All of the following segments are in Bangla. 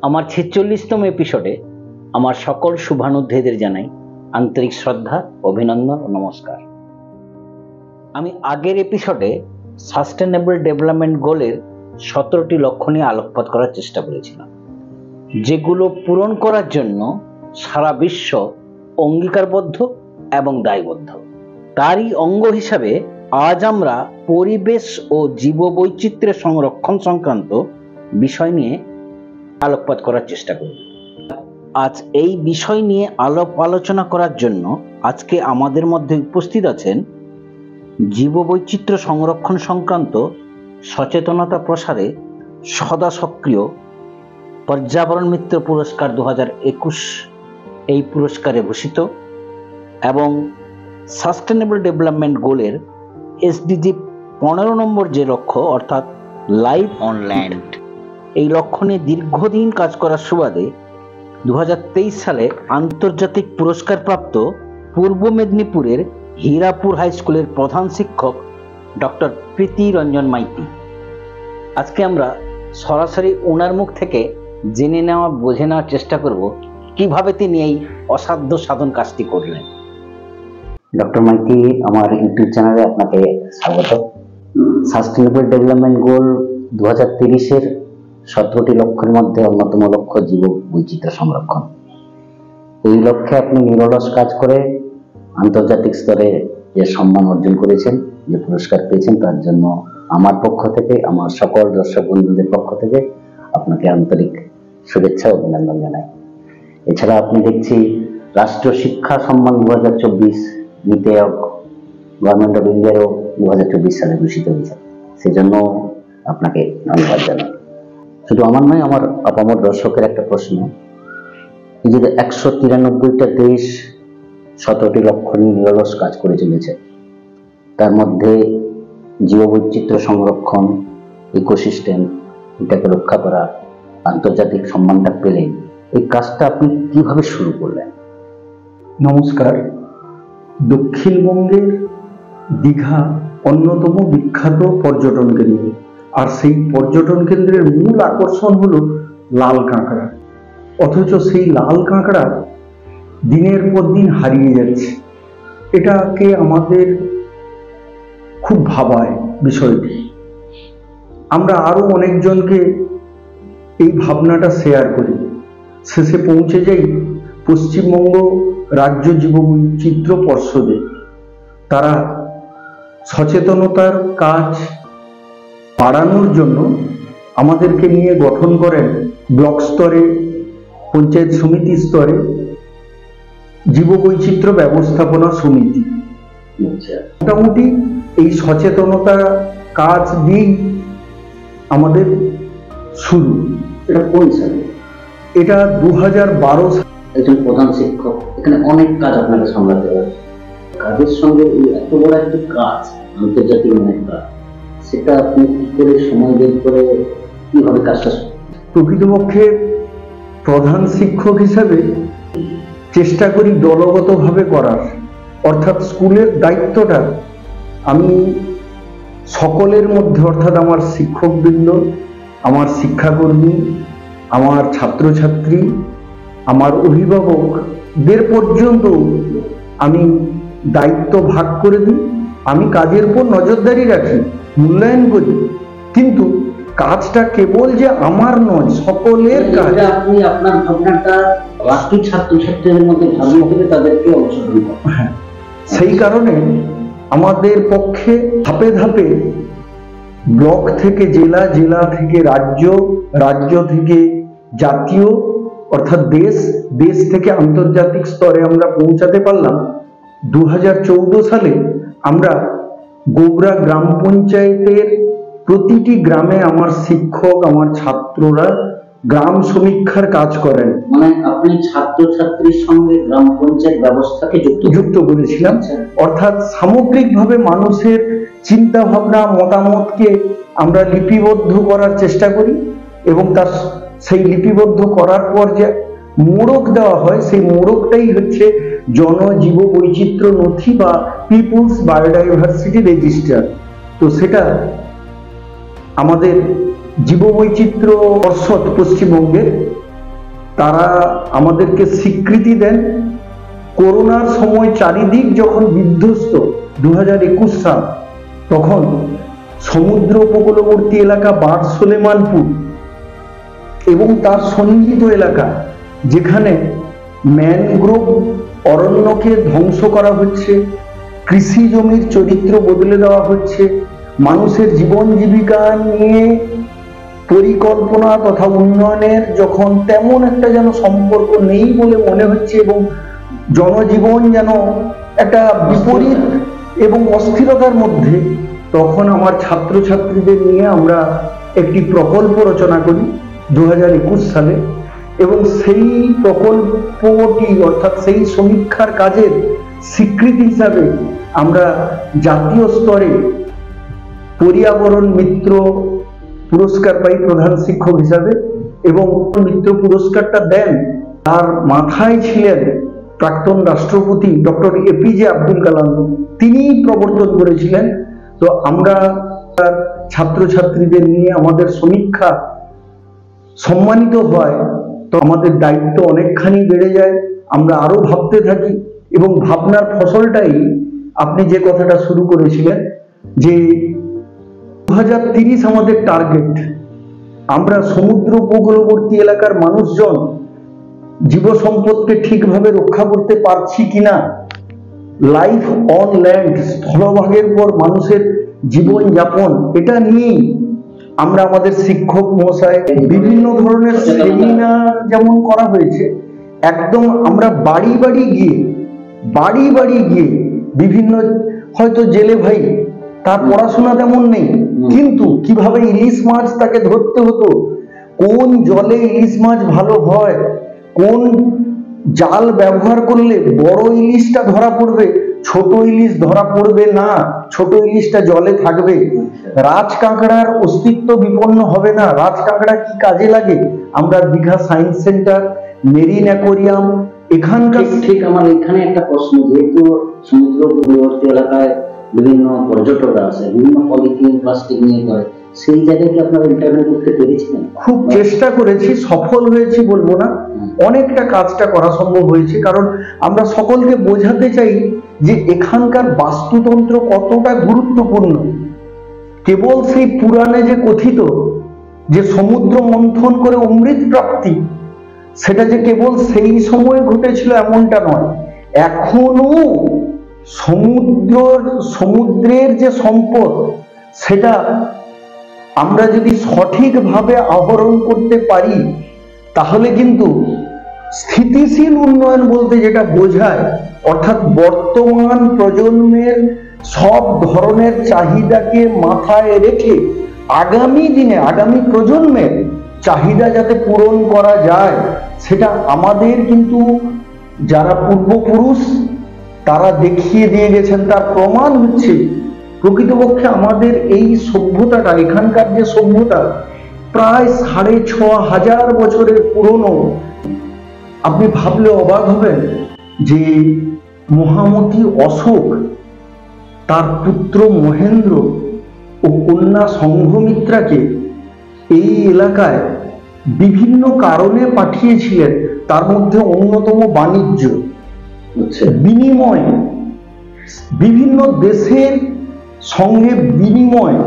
আমার ৪৬তম এপিসোডে আমার সকল শুভানুধ্যায়ীদের জানাই আন্তরিক শ্রদ্ধা, অভিনন্দন ও নমস্কার। আমি আগের এপিসোডে সাস্টেনেবল ডেভেলপমেন্ট গোলের ১৭টি লক্ষ্য নিয়ে আলোকপাত করার চেষ্টা করেছিলাম, যেগুলো পূরণ করার জন্য সারা বিশ্ব অঙ্গীকারবদ্ধ এবং দায়বদ্ধ। তারই অঙ্গ হিসাবে আজ আমরা পরিবেশ ও জীববৈচিত্র্যের সংরক্ষণ সংক্রান্ত বিষয় নিয়ে আলোকপাত করার চেষ্টা করব। আজ এই বিষয় নিয়ে আলোচনা করার জন্য আজকে আমাদের মধ্যে উপস্থিত আছেন জীববৈচিত্র্য সংরক্ষণ সংক্রান্ত সচেতনতা প্রসারে সদা সক্রিয় পর্যাবরণ মিত্র পুরস্কার 2021 এই পুরস্কারে ভূষিত এবং সাস্টেনেবল ডেভেলপমেন্ট গোলের SDG 15 নম্বর যে লক্ষ্য অর্থাৎ লাইফ অন ল্যান্ড, এই লক্ষ্য নিয়ে দীর্ঘদিন কাজ করার সুবাদে 2023 সালে আন্তর্জাতিক পুরস্কারপ্রাপ্ত পূর্ব মেদিনীপুরের হীরাপুর হাই স্কুলের প্রধান শিক্ষক ডক্টর প্রীতি রঞ্জন মাইতি। আজকে আমরা সরাসরি ওনার মুখ থেকে জেনে বুঝে নেওয়ার চেষ্টা করব কিভাবে তিনি এই অসাধ্য সাধন কাজটি করলেন। ডক্টর মাইতি, আমার ইউটিউব চ্যানেলে আপনাকে স্বাগত। সাস্টেনেবল ডেভেলপমেন্ট গোল 2030-এর 17টি লক্ষ্যের মধ্যে অন্যতম লক্ষ্য জীব বৈচিত্র্য সংরক্ষণ। এই লক্ষ্যে আপনি নিরলস কাজ করে আন্তর্জাতিক স্তরে যে সম্মান অর্জন করেছেন, যে পুরস্কার পেয়েছেন, তার জন্য আমার পক্ষ থেকে, আমার সকল দর্শক বন্ধুদের পক্ষ থেকে আপনাকে আন্তরিক শুভেচ্ছা ও অভিনন্দন জানাই। এছাড়া আপনি দেখছি রাষ্ট্রীয় শিক্ষা সম্মান 2024 নীতি আয়োগ গভর্নমেন্ট অফ ইন্ডিয়ারও 2024 সালে ঘোষিত হয়েছে, সেজন্য আপনাকে ধন্যবাদ জানাই। শুধু আমার নয়, আমার আপামর দর্শকের একটা প্রশ্ন, এই যে 193টা দেশ 17টি লক্ষ্য নিয়ে নিরলস কাজ করে চলেছে, তার মধ্যে জীববৈচিত্র্য সংরক্ষণ, ইকোসিস্টেম, এটাকে রক্ষা করা, আন্তর্জাতিক সম্মানটা পেলেন, এই কাজটা আপনি কিভাবে শুরু করলেন? নমস্কার। দক্ষিণবঙ্গের দীঘা অন্যতম বিখ্যাত পর্যটন কেন্দ্র, আর সেই পর্যটন কেন্দ্রের মূল আকর্ষণ হলো লাল কাঁকড়া। অথচ সেই লাল কাঁকড়া দিনের পর দিন হারিয়ে যাচ্ছে। এটাকে আমাদের খুব ভাবায় বিষয়টি। আমরা আরো অনেকজনকে এই ভাবনাটা শেয়ার করি, শেষে পৌঁছে যাই পশ্চিমবঙ্গ রাজ্য জীববৈচিত্র্য পর্ষদে। তারা সচেতনতার কাজ বাড়ানোর জন্য আমাদেরকে নিয়ে গঠন করেন ব্লক স্তরে, পঞ্চায়েত সমিতি স্তরে জীববৈচিত্র্য ব্যবস্থাপনা সমিতি। মোটামুটি এই সচেতনতা কাজ দিয়েই আমাদের শুরু। এটা কোন সালে? এটা 2012 সালে। একজন প্রধান শিক্ষক, এখানে অনেক কাজ আপনাকে সামলাতে হবে। কাজের সঙ্গে এত বড় একটা কাজ, আন্তর্জাতিক অনেক কাজ, সেটা আপনি কি করে সময় বের করে কিভাবে কাজটা? প্রকৃতপক্ষে প্রধান শিক্ষক হিসাবে চেষ্টা করি দলগতভাবে করার, অর্থাৎ স্কুলের দায়িত্বটা আমি সকলের মধ্যে, অর্থাৎ আমার শিক্ষকবৃন্দ, আমার শিক্ষাকর্মী, আমার ছাত্রছাত্রী, আমার অভিভাবকদের পর্যন্ত আমি দায়িত্ব ভাগ করে দিই। আমি কাজের উপর নজরদারি রাখি, মূল্যায়ন করি, কিন্তু কাজটা কেবল যে আমার নয়, সকলের কাজ। আপনি আপনার ভাবনাটা বাকি ছাত্রছাত্রীদের মধ্যে ভাবনা করে তাদেরকে অংশগ্রহণ করেন। হ্যাঁ, সেই কারণে আমাদের পক্ষে ধাপে ধাপে ব্লক থেকে জেলা, জেলা থেকে রাজ্য, রাজ্য থেকে জাতীয় অর্থাৎ দেশ, দেশ থেকে আন্তর্জাতিক স্তরে আমরা পৌঁছাতে পারলাম। 2014 সালে আমরা গোবরা গ্রাম পঞ্চায়েতের প্রতিটি গ্রামে আমার শিক্ষক, আমার ছাত্ররা গ্রাম সমীক্ষার কাজ করেন। মানে আপনি ছাত্রছাত্রীর সঙ্গে গ্রাম পঞ্চায়েত ব্যবস্থাকে যুক্ত করেছিলাম। অর্থাৎ সামগ্রিকভাবে মানুষের চিন্তা ভাবনা, মতামতকে আমরা লিপিবদ্ধ করার চেষ্টা করি, এবং তার সেই লিপিবদ্ধ করার পর যে মোড়ক দেওয়া হয়, সেই মোড়কটাই হচ্ছে জনজীব বৈচিত্র্য নথি বা পিপুলস বায়োডাইভার্সিটি রেজিস্টার। তো সেটা আমাদের জীববৈচিত্র্য পর্ষদ পশ্চিমবঙ্গের, তারা আমাদেরকে স্বীকৃতি দেন। করোনার সময় চারিদিক যখন বিধ্বস্ত 2021 সাল, তখন সমুদ্র উপকূলবর্তী এলাকা বারসলেমানপুর এবং তার সন্নিহিত এলাকা, যেখানে ম্যানগ্রোভ অরণ্যকে ধ্বংস করা হচ্ছে, কৃষি জমির চরিত্র বদলে দেওয়া হচ্ছে, মানুষের জীবন জীবিকা নিয়ে পরিকল্পনা তথা উন্নয়নের যখন তেমন একটা যেন সম্পর্ক নেই বলে মনে হচ্ছে এবং জনজীবন যেন একটা বিপরীত এবং অস্থিরতার মধ্যে, তখন আমার ছাত্রছাত্রীদের নিয়ে আমরা একটি প্রকল্প রচনা করি 2021 সালে। এবং সেই প্রকল্পটি অর্থাৎ সেই সমীক্ষার কাজের স্বীকৃতি হিসাবে আমরা জাতীয় স্তরে পর্যাবরণ মিত্র পুরস্কার পাই প্রধান শিক্ষক হিসাবে। এবং মিত্র পুরস্কারটা দেন, তার মাথায় ছিলেন প্রাক্তন রাষ্ট্রপতি ডক্টর এপিজে আব্দুল কালাম, তিনি প্রবর্তন করেছিলেন। তো আমরা ছাত্রছাত্রীদের নিয়ে আমাদের সমীক্ষা সম্মানিত হয়, তো আমাদের দায়িত্ব অনেকখানি বেড়ে যায়, আমরা আরো ভাবতে থাকি এবং ভাবনার ফসলটাই আপনি যে কথাটা শুরু করেছিলেন যে 2030 আমাদের টার্গেট। আমরা সমুদ্র উপকূলবর্তী এলাকার মানুষজন জীব সম্পদকে ঠিকভাবে রক্ষা করতে পারছি কিনা, লাইফ অন ল্যান্ড, স্থলভাগের পর মানুষের জীবন যাপন, এটা নিয়েই আমরা আমাদের শিক্ষক মহাশয় বিভিন্ন ধরনের সেমিনার যেমন করা হয়েছে, একদম আমরা বাড়ি বাড়ি গিয়ে বিভিন্ন, হয়তো জেলে ভাই তার পড়াশোনা তেমন নেই, কিন্তু কিভাবে ইলিশ মাছ তাকে ধরতে হতো, কোন জলে ইলিশ মাছ ভালো হয়, কোন জাল ব্যবহার করলে বড় ইলিশটা ধরা পড়বে, ছোট ইলিশ ধরা পড়বে না, ছোট ইলিশটা জলে থাকবে, রাজ কাঁকড়ার অস্তিত্ব বিপন্ন হবে না, রাজ কাঁকড়া কি কাজে লাগে, আমরা Digha science centre, marine aquarium, এখানকার ঠিক আমার এখানে একটা প্রশ্ন, যেহেতু সমুদ্র উপকূলবর্তী এলাকায় বিভিন্ন পর্যটকরা আছে, বিভিন্ন পলিথিন প্লাস্টিক নিয়ে করে, সেই জায়গায় কি আপনারা ইন্টারভিউ করতে পেরেছিলেন? খুব চেষ্টা করেছি, সফল হয়েছি বলবো না, অনেকটা কাজটা করা সম্ভব হয়েছে। কারণ আমরা সকলকে বোঝাতে চাই যে এখানকার বাস্তুতন্ত্র কতটা গুরুত্বপূর্ণ। কেবল সেই পুরাণে যে কথিত যে সমুদ্র মন্থন করে অমৃত প্রাপ্তি, সেটা যে কেবল সেই সময় ঘটেছিল এমনটা নয়, এখনো সমুদ্রের যে সম্পদ, সেটা আমরা যদি সঠিকভাবে আহরণ করতে পারি, তাহলে কিন্তু স্থিতিশীল উন্নয়ন বলতে যেটা বোঝায়, অর্থাৎ বর্তমান প্রজন্মের সব ধরনের চাহিদাকে মাথায় রেখে আগামী দিনে আগামী প্রজন্মের চাহিদা যাতে পূরণ করা যায়, সেটা আমাদের কিন্তু যারা পূর্বপুরুষ তারা দেখিয়ে দিয়ে গেছেন। তার প্রমাণ হচ্ছে প্রকৃতপক্ষে আমাদের এই সভ্যতাটা, এখানকার যে সভ্যতা প্রায় 6500 বছরের পুরনো। আপনি ভাবলে অবাক হবেন যে মহামতি অশোক তার পুত্র মহেন্দ্র ও কন্যা সংঘমিত্রাকে এই এলাকায় বিভিন্ন কারণে পাঠিয়েছিলেন, তার মধ্যে অন্যতম বাণিজ্য, বিনিময়, বিভিন্ন দেশের সঙ্গে বিনিময়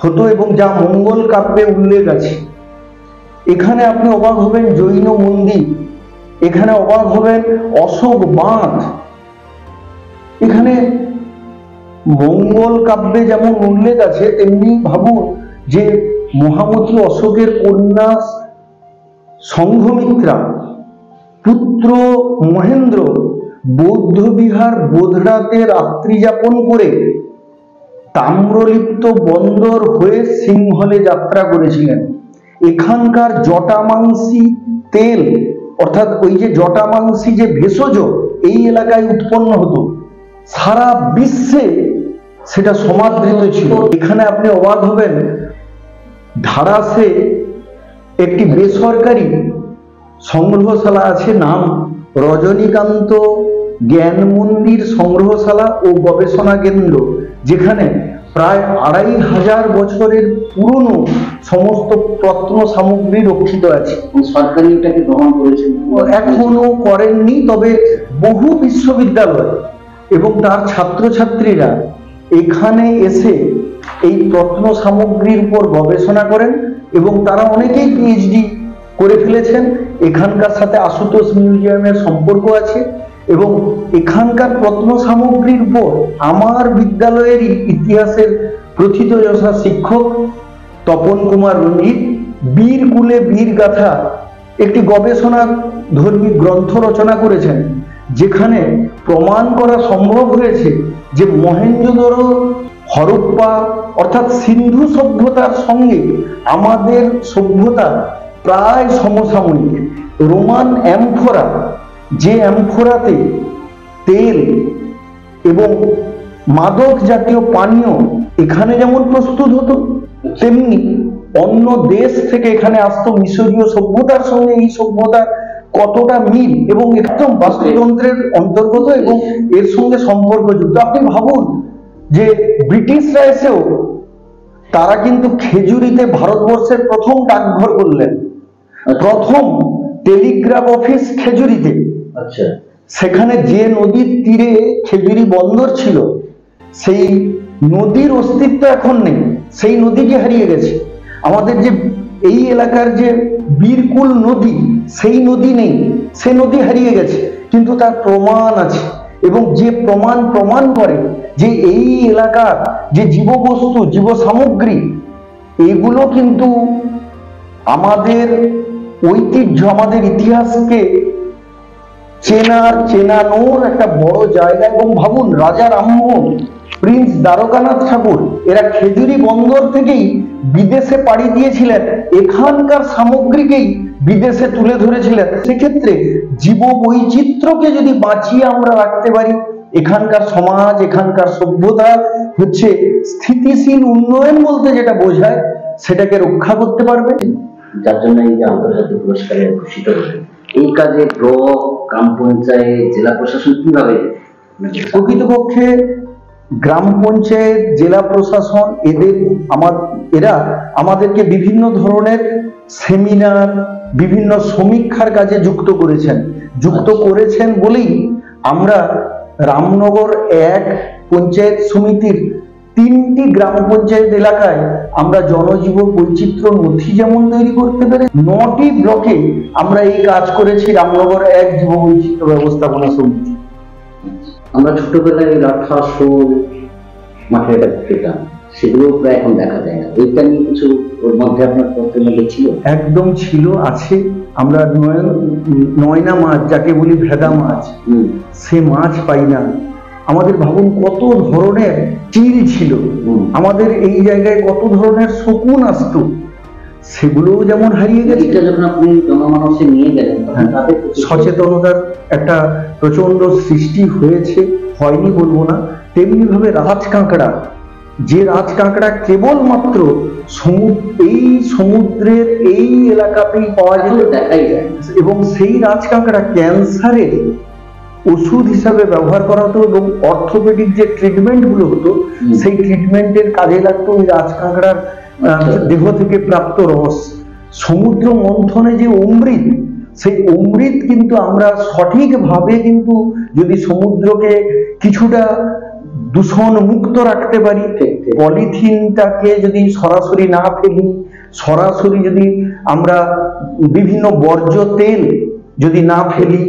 হতো এবং যা মঙ্গল কাব্যে উল্লেখ আছে। এখানে আপনি অবাক হবেন জৈন মন্দির, এখানে অবাক হবেন অশোক বাঁধ। এখানে মঙ্গল কাব্যে যেমন উল্লেখ আছে, তেমনি ভাবুন যে মহামতি অশোকের কন্যা সংঘমিত্রা, পুত্র মহেন্দ্র বৌদ্ধ বিহার বোধরাতে রাত্রি যাপন করে তাম্রলিপ্ত বন্দর হয়ে সিংহলে যাত্রা করেছিলেন। এখানকার জটামাংসী তেল, অর্থাৎ ওই যে জটামাংসী যে ভেষজ এই এলাকায় উৎপন্ন হতো, সারা বিশ্বে সেটা সমাদৃত ছিল। এখানে আপনি অবাক হবেন, ধারাসে একটি বেসরকারি সংগ্রহশালা আছে, নাম রজনীকান্ত জ্ঞান মন্দির সংগ্রহশালা ও গবেষণা কেন্দ্র, যেখানে প্রায় 2500 বছরের পুরনো সমস্ত প্রত্ন সামগ্রী রক্ষিত আছে। সরকারি এটাকে গ্রহণ করেছেন? এখনো করেননি, তবে বহু বিশ্ববিদ্যালয় এবং তার ছাত্রছাত্রীরা এখানে এসে এই প্রত্ন সামগ্রীর উপর গবেষণা করেন এবং তারা অনেকেই পিএইচডি করে ফেলেছেন। এখানকার সাথে আশুতোষ মিউজিয়ামের সম্পর্ক আছে এবং এখানকার প্রত্ন সামগ্রীর উপর আমার বিদ্যালয়েরই ইতিহাসের প্রথিতযশা শিক্ষক তপন কুমার রঞ্জিত বীর কুলে বীর গাথা একটি গবেষণা ধর্মী গ্রন্থ রচনা করেছেন, যেখানে প্রমাণ করা সম্ভব হয়েছে যে মহেঞ্জোদড়ো, হরপ্পা অর্থাৎ সিন্ধু সভ্যতার সঙ্গে আমাদের সভ্যতা প্রায় সমসাময়িক। রোমান অ্যামফোরা, যে অ্যামফোরাতে তেল এবং মাদক জাতীয় পানীয় এখানে যেমন প্রস্তুত হতো, তেমনি অন্য দেশ থেকে এখানে আসতো। মিশরীয় সভ্যতার সঙ্গে এই সভ্যতা কতটা মিল এবং একদম বাস্তুতন্ত্রের অন্তর্গত এবং এর সঙ্গে সম্পর্কযুক্ত। আপনি ভাবুন যে ব্রিটিশরা এসেও তারা কিন্তু খেজুরিতে ভারতবর্ষের প্রথম ডাকঘর করলেন, প্রথম টেলিগ্রাফ অফিস খেজুরিতে। আচ্ছা, সেখানে যে নদীর তীরে খেজুরি বন্দর ছিল, সেই নদীর অস্তিত্ব এখন নেই, সেই নদীকে হারিয়ে গেছে। আমাদের যে এই এলাকার যে বীরকুল নদী, সেই নদী নেই, সে নদী হারিয়ে গেছে, কিন্তু তার প্রমাণ আছে এবং যে প্রমাণ করে যে এই এলাকার যে জীববস্তু, জীব সামগ্রী, এগুলো কিন্তু আমাদের ঐতিহ্য, আমাদের ইতিহাসকে চেনানোর একটা বড় জায়গা। এবং ভাবুন, রাজা রামমোহন, প্রিন্স দ্বারকানাথ ঠাকুর, এরা খেজুরি বন্দর থেকেই বিদেশে পাড়ি দিয়েছিলেন, এখানকার সামগ্রীকেই বিদেশে তুলে ধরেছিলেন। সেক্ষেত্রে জীব বৈচিত্র্যকে যদি বাঁচিয়ে আমরা রাখতে পারি, এখানকার সমাজ, এখানকার সভ্যতা হচ্ছে স্থিতিশীল উন্নয়ন বলতে যেটা বোঝায়, সেটাকে রক্ষা করতে পারবে। যার জন্য এই যে আন্তর্জাতিক পুরস্কারে ভূষিত হয়েছে, এই কাজে ব্লক, গ্রাম পঞ্চায়েত, জেলা প্রশাসন কিভাবে? প্রকৃতপক্ষে গ্রাম পঞ্চায়েত, জেলা প্রশাসন এরা আমাদেরকে বিভিন্ন ধরনের সেমিনার, বিভিন্ন সমীক্ষার কাজে যুক্ত করেছেন বলেই আমরা রামনগর 1 পঞ্চায়েত সমিতির 3টি গ্রাম পঞ্চায়েত এলাকায় আমরা জনজীব বৈচিত্র্য নথি যেমন তৈরি করতে পেরে 9টি ব্লকে আমরা এই কাজ করেছি। রামনগর 1 জীব বৈচিত্র্য ব্যবস্থাপনা সমিতি। আমরা ছোটবেলায় রাঠা, শোল মাঠে পেতাম, সেগুলো প্রায় এখন দেখা যায় না। এইটা নিয়ে কিছু ওর মধ্যে আপনার তথ্যের মধ্যে ছিল? একদম ছিল, আছে। আমরা নয়না মাছ, যাকে বলি ভেদা মাছ, সে মাছ পাই না। আমাদের ভাবুন কত ধরনের চিল ছিল, আমাদের এই জায়গায় কত ধরনের শকুন আসতো, সেগুলোও যেমন হারিয়ে গেছে। এটা যখন আপনি জনমানসে নিয়ে গেলেন, সচেতনতার একটা প্রচন্ড সৃষ্টি হয়েছে, হয়নি বলবো না। তেমনি ভাবে রাজ কাঁকড়া, যে রাজ কাঁকড়া কেবলমাত্র এই সমুদ্রের এই এলাকাতেই পাওয়া যেত, দেখাই যায়, এবং সেই রাজ কাঁকড়া ক্যান্সারের ওষুধ হিসাবে ব্যবহার করা হতো এবং অর্থোপেডিক যে ট্রিটমেন্ট গুলো হতো, সেই ট্রিটমেন্টের কাজে লাগতো ওই রাজ কাঁকড়ার দেহ থেকে প্রাপ্ত রস। সমুদ্র মন্থনে যে অমৃত, সেই অমৃত কিন্তু আমরা সঠিকভাবে কিন্তু যদি সমুদ্রকে কিছুটা দূষণ মুক্ত রাখতে পারি, পলিথিনটাকে যদি সরাসরি না ফেলি, সরাসরি যদি আমরা বিভিন্ন বর্জ্য তেল যদি না ফেলি,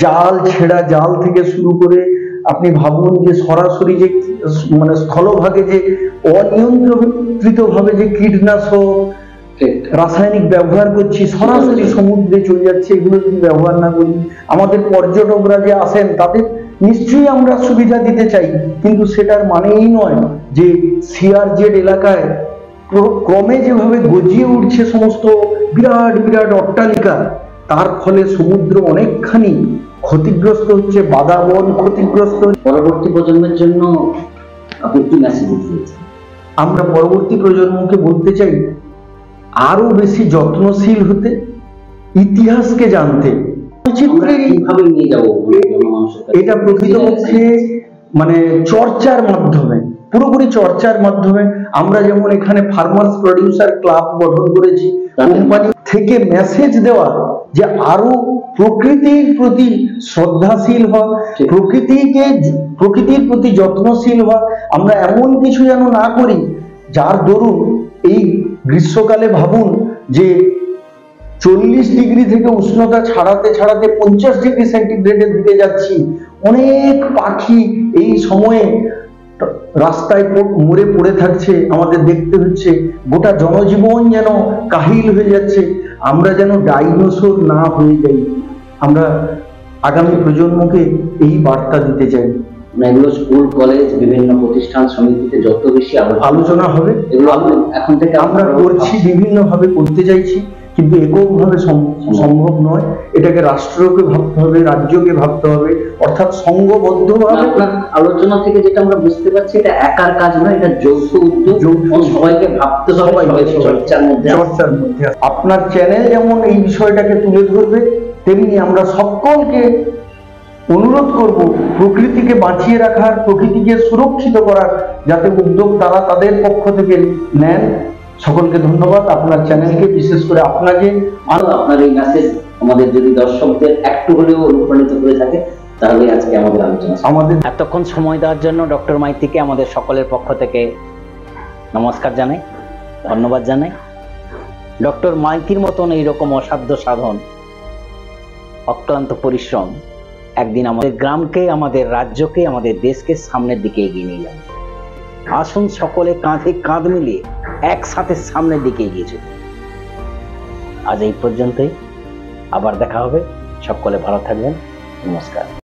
জাল ছেঁড়া জাল থেকে শুরু করে আপনি ভাবুন যে সরাসরি যে মানে স্থলভাগে যে অনিয়ন্ত্রিত ভাবে যে কীটনাশক, রাসায়নিক ব্যবহার করছি, সরাসরি সমুদ্রে চলে যাচ্ছে, এগুলো যদি ব্যবহার না করি, আমাদের পর্যটকরা যে আসেন তাদের নিশ্চয়ই আমরা সুবিধা দিতে চাই, কিন্তু সেটার মানে এই নয় যে সিআরজেড এলাকায় ক্রমে যেভাবে গজিয়ে উঠছে সমস্ত বিরাট বিরাট অট্টালিকা, তার ফলে সমুদ্র অনেকখানি ক্ষতিগ্রস্ত হচ্ছে, বাদাবন ক্ষতিগ্রস্ত। পরবর্তী প্রজন্মের জন্য আপনি কি মেসেজ দিতে? আমরা পরবর্তী প্রজন্মকে বলতে চাই আরো বেশি যত্নশীল হতে, ইতিহাসকে জানতে। কিভাবে নিয়ে যাব? এটা প্রকৃতপক্ষে মানে চর্চার মাধ্যমে, পুরোপুরি চর্চার মাধ্যমে। আমরা যেমন এখানে ফার্মার্স প্রডিউসার ক্লাব গঠন করেছি, কোম্পানি থেকে মেসেজ দেওয়া যে আরো প্রকৃতির প্রতি শ্রদ্ধাশীল হওয়া, প্রকৃতির প্রতি যত্নশীল হওয়া। আমরা এমন কিছু যেন না করি যার দরুন এই গ্রীষ্মকালে ভাবুন যে 40 ডিগ্রি থেকে উষ্ণতা ছাড়াতে ছাড়াতে 50 ডিগ্রি সেন্টিগ্রেডের দিকে যাচ্ছি। অনেক পাখি এই সময়ে রাস্তায় মরে পড়ে থাকছে, আমাদের দেখতে হচ্ছে। গোটা জনজীবন যেন কাহিল হয়ে যাচ্ছে। আমরা যেন ডাইনোসর না হয়ে যাই। আমরা আগামী প্রজন্মকে এই বার্তা দিতে চাই। এগুলো স্কুল, কলেজ, বিভিন্ন প্রতিষ্ঠান, সমিতিতে যত বেশি আলোচনা হবে, এগুলো এখন থেকে আমরা করছি, বিভিন্ন ভাবে করতে চাইছি, কিন্তু এককভাবে সম্ভব নয়। এটাকে রাষ্ট্রকে ভাবতে হবে, রাজ্যকে ভাবতে হবে, অর্থাৎ সংঘবদ্ধভাবে। আপনার আলোচনা থেকে যেটা আমরা বুঝতে পারছি, এটা একার কাজ নয়, এটা যৌথ উদ্যোগ, সবাইকে ভাবতে হবে, চর্চার মধ্যে। আপনার চ্যানেল যেমন এই বিষয়টাকে তুলে ধরবে, তেমনি আমরা সকলকে অনুরোধ করব প্রকৃতিকে বাঁচিয়ে রাখার, প্রকৃতিকে সুরক্ষিত করার যাতে উদ্যোগ তারা তাদের পক্ষ থেকে নেন। সকলকে ধন্যবাদ। আপনার চ্যানেলকে, বিশেষ করে আপনাকে, আপনার এই মেসেজ আমাদের যদি দর্শকদের একটু হলেও অনুপ্রাণিত করে থাকে, তাহলে আজকে আমাদের আলোচনা। আমাদের এতক্ষণ সময় দেওয়ার জন্য ডক্টর মাইতিকে আমাদের সকলের পক্ষ থেকে নমস্কার জানাই, ধন্যবাদ জানাই। ডক্টর মাইতির মতন এইরকম অসাধ্য সাধন, অক্লান্ত পরিশ্রম একদিন আমাদের গ্রামকে, আমাদের রাজ্যকে, আমাদের দেশকে সামনের দিকে এগিয়ে নিয়ে যাবে। আসুন সকলে কাঁধে কাঁধ মিলিয়ে একসাথে সামনের দিকে এগিয়ে চলি। আজ এই পর্যন্তই, আবার দেখা হবে। সকলে ভালো থাকবেন। নমস্কার।